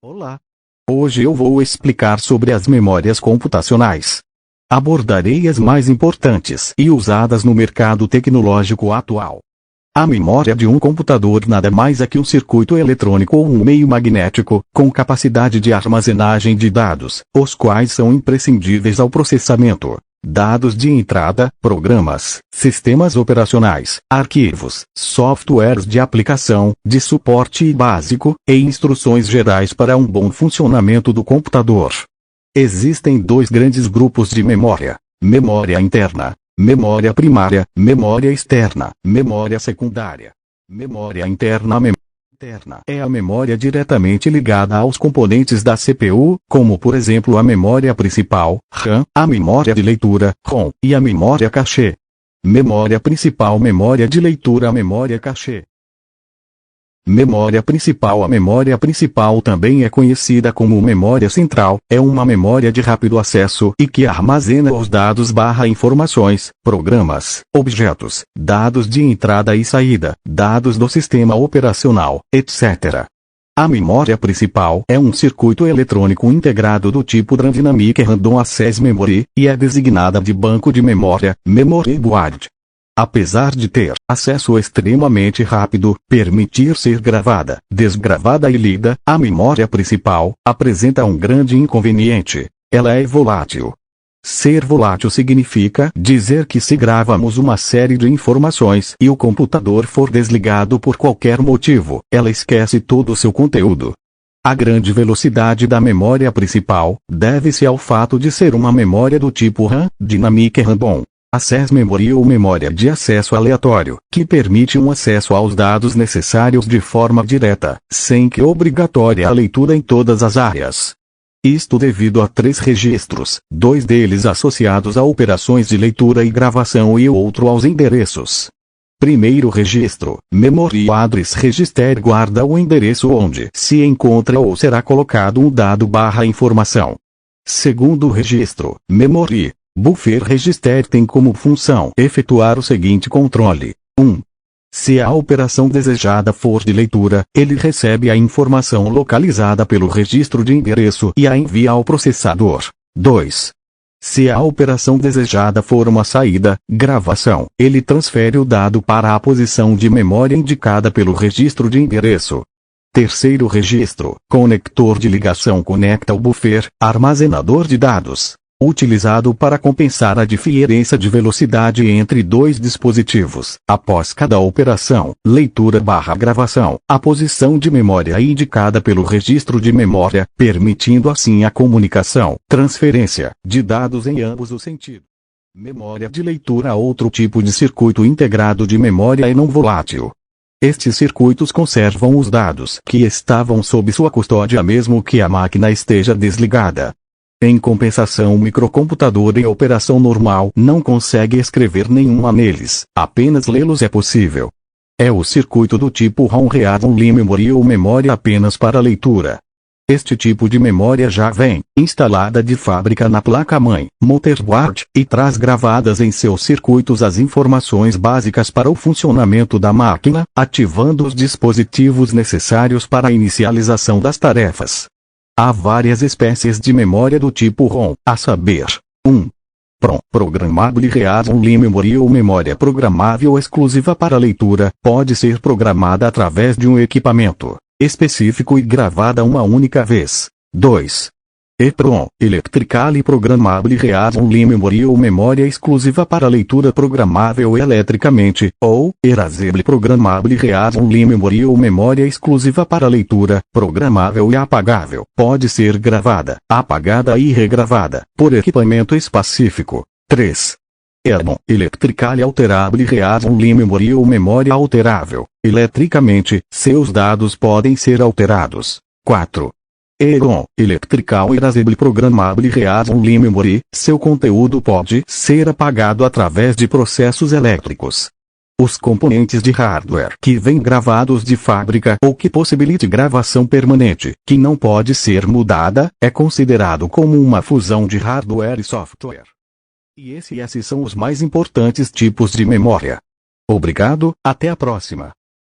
Olá! Hoje eu vou explicar sobre as memórias computacionais. Abordarei as mais importantes e usadas no mercado tecnológico atual. A memória de um computador nada mais é que um circuito eletrônico ou um meio magnético, com capacidade de armazenagem de dados, os quais são imprescindíveis ao processamento. Dados de entrada, programas, sistemas operacionais, arquivos, softwares de aplicação, de suporte básico, e instruções gerais para um bom funcionamento do computador. Existem dois grandes grupos de memória: memória interna, memória primária, memória externa, memória secundária. Memória interna é a memória diretamente ligada aos componentes da CPU, como por exemplo a memória principal, RAM, a memória de leitura, ROM, e a memória cache. Memória principal, memória de leitura, memória cache. Memória principal. A memória principal também é conhecida como memória central, é uma memória de rápido acesso e que armazena os dados informações, programas, objetos, dados de entrada e saída, dados do sistema operacional, etc. A memória principal é um circuito eletrônico integrado do tipo DRAM Dynamic Random Access Memory, e é designada de banco de memória, Memory Board. Apesar de ter acesso extremamente rápido, permitir ser gravada, desgravada e lida, a memória principal apresenta um grande inconveniente: ela é volátil. Ser volátil significa dizer que se gravamos uma série de informações e o computador for desligado por qualquer motivo, ela esquece todo o seu conteúdo. A grande velocidade da memória principal deve-se ao fato de ser uma memória do tipo RAM, Dynamic Random Access Memory ou memória de acesso aleatório, que permite um acesso aos dados necessários de forma direta, sem que obrigatória a leitura em todas as áreas. Isto devido a 3 registros, 2 deles associados a operações de leitura e gravação e o outro aos endereços. Primeiro registro, Memory Address Register, guarda o endereço onde se encontra ou será colocado um dado informação. Segundo registro, Memory Buffer Register, tem como função efetuar o seguinte controle: 1. Se a operação desejada for de leitura, ele recebe a informação localizada pelo registro de endereço e a envia ao processador. 2. Se a operação desejada for uma saída, gravação, ele transfere o dado para a posição de memória indicada pelo registro de endereço. Terceiro registro, conector de ligação, conecta o buffer, armazenador de dados, utilizado para compensar a diferença de velocidade entre 2 dispositivos. Após cada operação, leitura/gravação, a posição de memória é indicada pelo registro de memória, permitindo assim a comunicação, transferência, de dados em ambos os sentidos. Memória de leitura. Outro tipo de circuito integrado de memória é não volátil. Estes circuitos conservam os dados que estavam sob sua custódia mesmo que a máquina esteja desligada. Em compensação, o microcomputador em operação normal não consegue escrever nenhuma neles, apenas lê-los é possível. É o circuito do tipo ROM Read Only Memory ou memória apenas para leitura. Este tipo de memória já vem instalada de fábrica na placa-mãe, motherboard, e traz gravadas em seus circuitos as informações básicas para o funcionamento da máquina, ativando os dispositivos necessários para a inicialização das tarefas. Há várias espécies de memória do tipo ROM, a saber: 1. PROM, Programmable Read Only Memory ou memória programável exclusiva para leitura, pode ser programada através de um equipamento específico e gravada uma única vez. 2. EPROM, Electrically Programmable Read Only Memory ou memória exclusiva para leitura programável eletricamente, ou Erasable Programmable Read Only Memory ou memória exclusiva para leitura, programável e apagável, pode ser gravada, apagada e regravada, por equipamento específico. 3. ERMON, Electrically Alterable Read Only Memory ou memória alterável, eletricamente, seus dados podem ser alterados. 4. EROM, Electrical Erasable Programmable Read Only Memory, seu conteúdo pode ser apagado através de processos elétricos. Os componentes de hardware que vêm gravados de fábrica ou que possibilite gravação permanente, que não pode ser mudada, é considerado como uma fusão de hardware e software. E esses são os mais importantes tipos de memória. Obrigado, até a próxima.